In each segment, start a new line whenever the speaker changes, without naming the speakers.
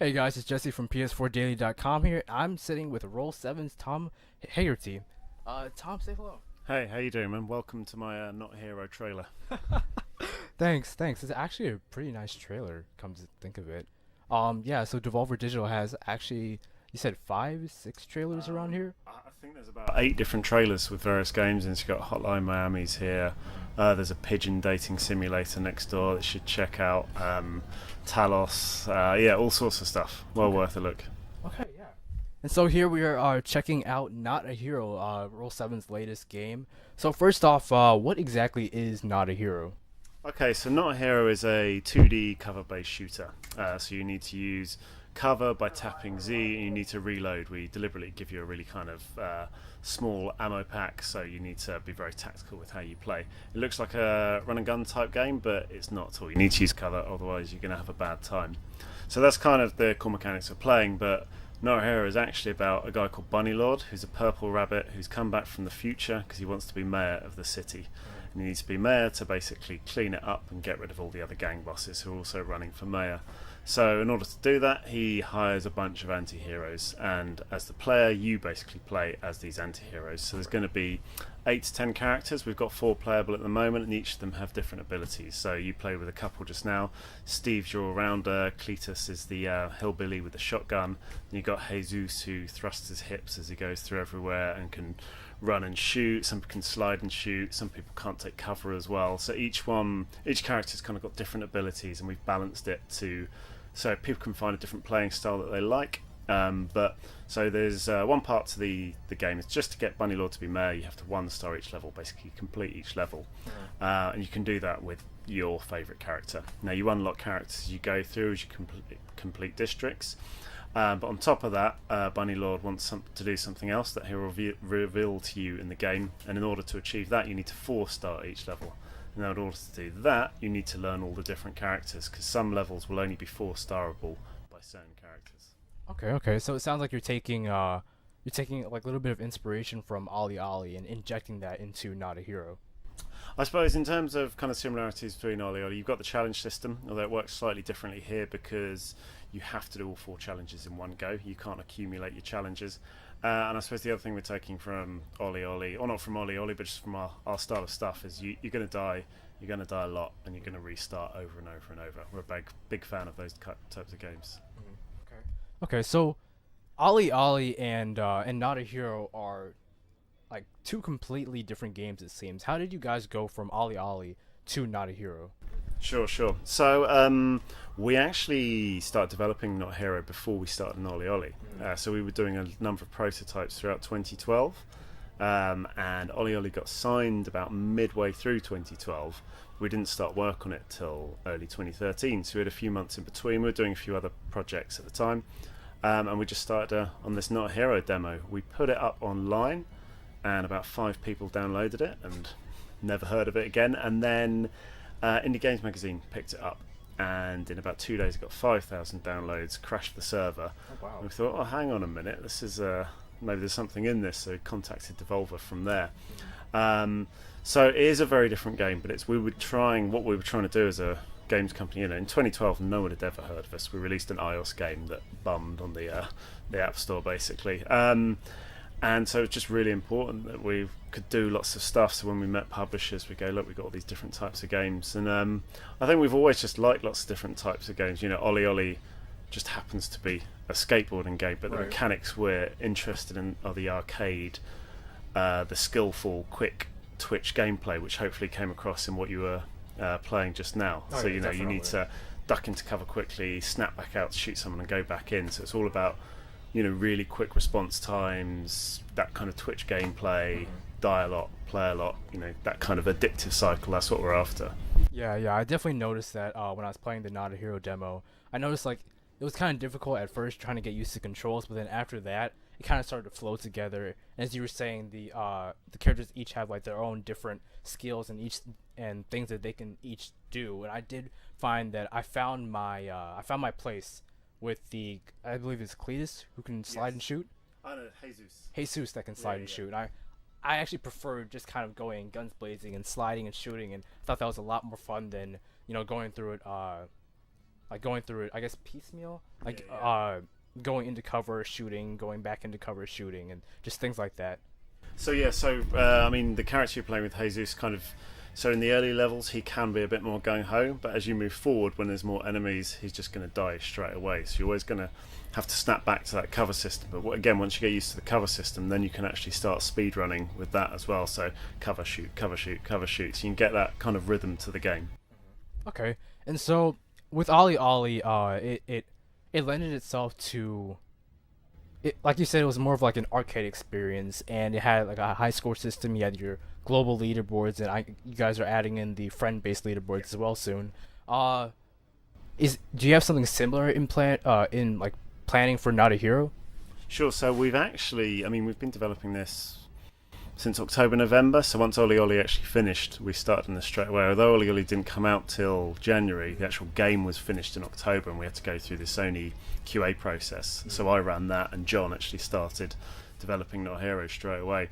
Hey guys, it's Jesse from PS4Daily.com here. I'm sitting with Roll 7's Tom Heggarty. Tom, say hello.
Hey, how you doing, man? Welcome to my Not Hero trailer.
Thanks. It's actually a pretty nice trailer, come to think of it. Yeah, so Devolver Digital has actually, you said five, six trailers around here?
I think there's about 8 different trailers with various games, and it's got Hotline Miami's here. There's a pigeon dating simulator next door that you should check out. Talos, yeah, all sorts of stuff. Well worth a look.
Okay, yeah. And so here we are checking out Not a Hero, Roll 7's latest game. So first off, what exactly is Not a Hero?
Okay, so Not a Hero is a 2D cover-based shooter. So you need to use cover by tapping Z, and you need to reload. We deliberately give you a really kind of small ammo pack, so you need to be very tactical with how you play. It looks like a run and gun type game, but it's not at all. You need to use cover, otherwise you're going to have a bad time. So that's kind of the core mechanics of playing, but Not a Hero is actually about a guy called Bunny Lord, who's a purple rabbit who's come back from the future because he wants to be mayor of the city. And he needs to be mayor to basically clean it up and get rid of all the other gang bosses who are also running for mayor. So in order to do that, he hires a bunch of anti-heroes, and as the player, you basically play as these anti-heroes. So there's going to be 8 to 10 characters. We've got 4 playable at the moment, and each of them have different abilities. So you play with a couple just now. Steve's your all-rounder. Cletus is the hillbilly with the shotgun. And you've got Jesus, who thrusts his hips as he goes through everywhere and can run and shoot. Some people can slide and shoot. Some people can't take cover as well. So each character's kind of got different abilities, and we've balanced it so people can find a different playing style that they like. But so there's one part to the game. It's just to get Bunny Lord to be mayor. You have to 1-star each level, basically complete each level, and you can do that with your favourite character. Now you unlock characters as you go through as you complete districts. But on top of that, Bunny Lord wants to do something else that he'll reveal to you in the game, and in order to achieve that, you need to 4-star each level. Now, in order to do that, you need to learn all the different characters, because some levels will only be 4-starable by certain characters.
Okay. So it sounds like you're taking like a little bit of inspiration from Ollie Ollie and injecting that into Not a Hero.
I suppose in terms of kind of similarities between Ollie Ollie, you've got the challenge system, although it works slightly differently here because you have to do all 4 challenges in one go. You can't accumulate your challenges. And I suppose the other thing we're taking from Ollie Ollie, or not from Ollie Ollie, but just from our style of stuff, is you're going to die. You're going to die a lot, and you're going to restart over and over and over. We're a big fan of those types of games.
Okay, so Ollie Ollie and Not a Hero are like 2 completely different games, it seems. How did you guys go from Ollie Ollie to Not a Hero?
Sure. So we actually started developing Not Hero before we started an Ollie Ollie. So we were doing a number of prototypes throughout 2012, and Ollie Ollie got signed about midway through 2012. We didn't start work on it till early 2013, so we had a few months in between. We were doing a few other projects at the time, and we just started on this Not Hero demo. We put it up online, and about 5 people downloaded it and never heard of it again. And then Indie Games Magazine picked it up, and in about 2 days it got 5,000 downloads, crashed the server.
Oh, wow.
And we thought, oh, hang on a minute, this is maybe there's something in this, so we contacted Devolver from there. So it is a very different game, but what we were trying to do as a games company, in 2012 no one had ever heard of us. We released an iOS game that bummed on the App Store, basically. And so it's just really important that we could do lots of stuff. So when we met publishers, we go, look, we've got all these different types of games. And I think we've always just liked lots of different types of games. Ollie Ollie just happens to be a skateboarding game, but the mechanics we're interested in are the arcade, the skillful, quick twitch gameplay, which hopefully came across in what you were playing just now. So, you need to duck into cover quickly, snap back out to shoot someone and go back in. So it's all about really quick response times, that kind of Twitch gameplay, die a lot, play a lot, that kind of addictive cycle. That's what we're after.
Yeah, I definitely noticed that when I was playing the Not a Hero demo. I noticed like it was kind of difficult at first trying to get used to controls, but then after that, it kind of started to flow together. And as you were saying, the characters each have like their own different skills and things that they can each do. And I did find that I found my place with I believe it's Cletus who can slide and shoot.
I know, Jesus.
Jesus that can slide and shoot. I actually preferred just kind of going guns blazing and sliding and shooting, and I thought that was a lot more fun than going through it like going through it, I guess piecemeal, like
Yeah.
going into cover shooting, going back into cover shooting, and just things like that.
I mean, the character you're playing with, Jesus, kind of. So in the early levels, he can be a bit more gung ho, but as you move forward, when there's more enemies, he's just going to die straight away. So you're always going to have to snap back to that cover system. But again, once you get used to the cover system, then you can actually start speed running with that as well. So cover shoot, cover shoot, cover shoot. So you can get that kind of rhythm to the game.
Okay, and so with Ollie Ollie, it lended itself to it, like you said, it was more of like an arcade experience, and it had like a high score system. You had your global leaderboards, and you guys are adding in the friend-based leaderboards as well soon. Uh, do you have something similar in like planning for Not a Hero?
Sure. So we've been developing this since October, November. So once Ollie Ollie actually finished, we started on this straight away. Although Ollie Ollie didn't come out till January, the actual game was finished in October, and we had to go through the Sony QA process. So I ran that, and John actually started developing Not a Hero straight away.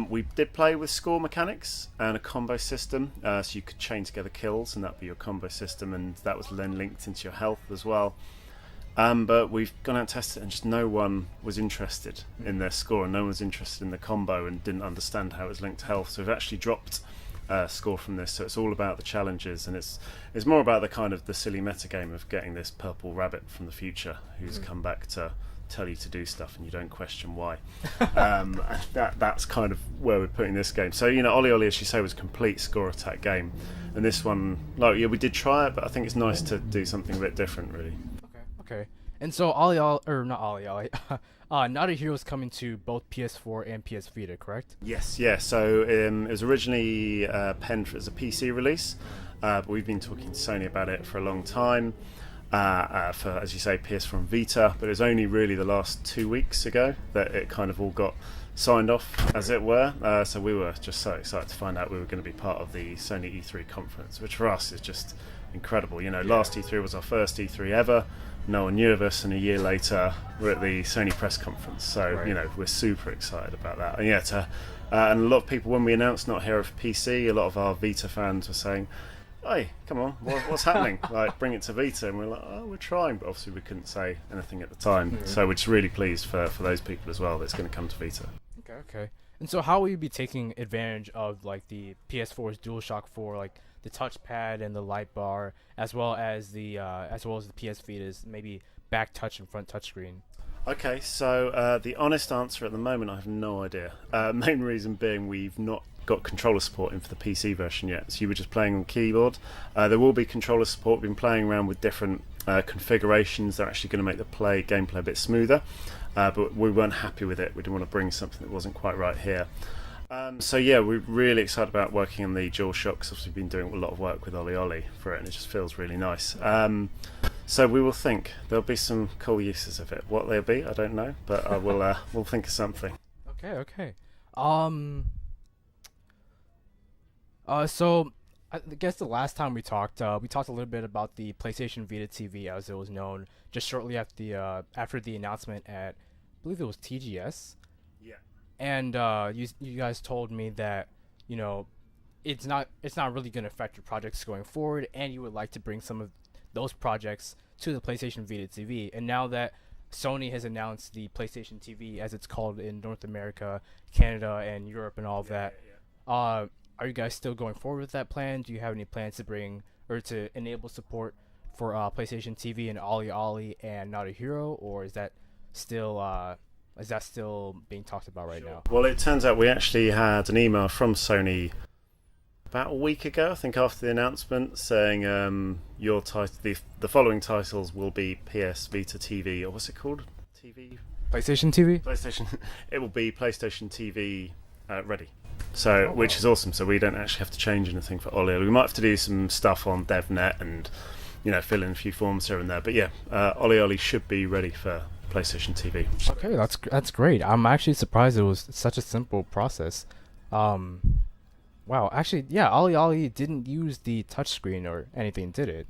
We did play with score mechanics and a combo system, so you could chain together kills, and that'd be your combo system, and that was then linked into your health as well. But we've gone out and tested it, and just no one was interested in their score, and no one was interested in the combo, and didn't understand how it was linked to health. So we've actually dropped score from this. So it's all about the challenges, and it's more about the kind of the silly meta game of getting this purple rabbit from the future who's come back to tell you to do stuff, and you don't question why. That's kind of where we're putting this game. So Ollie Ollie, as you say, was a complete score attack game, and this one, we did try it, but I think it's nice to do something a bit different, really.
Okay. And so Ollie Ollie, or not Ollie Ollie, Not a Hero is coming to both PS4 and PS Vita, correct?
Yes, yeah. So it was originally penned as a PC release, but we've been talking to Sony about it for a long time. For, as you say, PS4 and Vita, but it was only really the last 2 weeks ago that it kind of all got signed off, as it were. So we were just so excited to find out we were going to be part of the Sony E3 conference, which for us is just incredible. Last E3 was our first E3 ever. No one knew of us, and a year later we're at the Sony press conference. So
Right.
we're super excited about that. And and a lot of people, when we announced Not Hero for PC, a lot of our Vita fans were saying, "Hey, come on, what's happening? Like, bring it to Vita." And we're like, "Oh, we're trying," but obviously we couldn't say anything at the time. So we're just really pleased for those people as well that it's going to come to Vita.
Okay. And so how will you be taking advantage of like the PS4's DualShock 4, like the touchpad and the light bar, as well as the PS Vita's maybe back touch and front touchscreen?
Okay, so the honest answer at the moment, I have no idea. Main reason being we've not got controller support in for the PC version yet, so you were just playing on keyboard. There will be controller support. We've been playing around with different configurations. They're actually going to make the gameplay a bit smoother, but we weren't happy with it. We didn't want to bring something that wasn't quite right here. We're really excited about working on the DualShock, because obviously we've been doing a lot of work with Ollie Ollie for it, and it just feels really nice. So we will think there'll be some cool uses of it. What they'll be, I don't know, but we'll think of something.
Okay. So I guess the last time we talked a little bit about the PlayStation Vita TV, as it was known, just shortly after the announcement at, I believe it was TGS.
Yeah.
And you guys told me that it's not really going to affect your projects going forward, and you would like to bring some of those projects to the PlayStation Vita TV. And now that Sony has announced the PlayStation TV, as it's called in North America, Canada, and Europe, and all of that, are you guys still going forward with that plan? Do you have any plans to bring or to enable support for PlayStation TV and Ollie Ollie and Not a Hero, or is that still being talked about right now?
Well, it turns out we actually had an email from Sony about a week ago, I think, after the announcement, saying your the following titles will be PS Vita TV, or what's it called? TV?
PlayStation TV?
PlayStation. It will be PlayStation TV ready. So, which is awesome. So we don't actually have to change anything for Ollie. We might have to do some stuff on DevNet and fill in a few forms here and there. But yeah, Ollie Ollie should be ready for PlayStation TV.
Okay, that's great. I'm actually surprised it was such a simple process. Wow, actually, yeah, Ollie Ollie didn't use the touchscreen or anything, did it?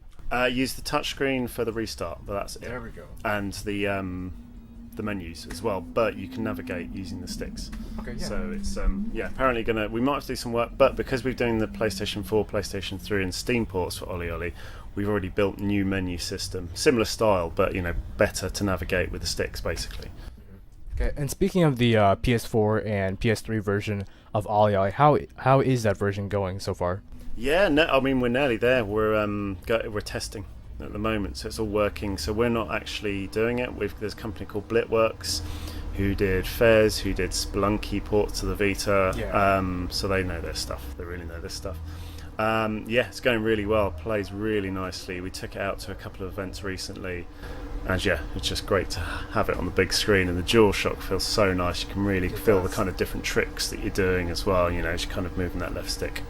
Use the touchscreen for the restart, but that's it.
There we go.
And the menus as well, but you can navigate using the sticks.
Okay, yeah.
So it's apparently we might have to do some work, but because we're doing the PlayStation 4, PlayStation 3 and Steam ports for Ollie Ollie, we've already built new menu system, similar style, but better to navigate with the sticks basically.
Okay, and speaking of the PS4 and PS3 version of Ollie, how is that version going so far?
Yeah, no, I mean we're nearly there. We're testing at the moment, so it's all working. So we're not actually doing it. There's a company called Blitworks who did Fez, who did Spelunky ports to the Vita.
Yeah.
So they know their stuff. They really know their stuff. Yeah, it's going really well. Plays really nicely. We took it out to a couple of events recently, and yeah, it's just great to have it on the big screen. And the DualShock feels so nice. You can really feel the kind of different tricks that you're doing as well. As you're kind of moving that left stick.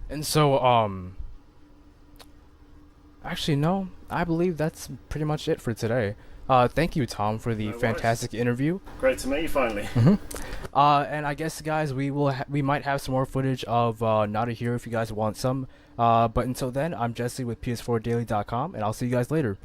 And so, actually, no, I believe that's pretty much it for today. Thank you, Tom, for the fantastic interview.
Great to meet you finally.
And I guess, guys, we might have some more footage of Not a Hero if you guys want some. But until then, I'm Jessey with PS4Daily.com, and I'll see you guys later.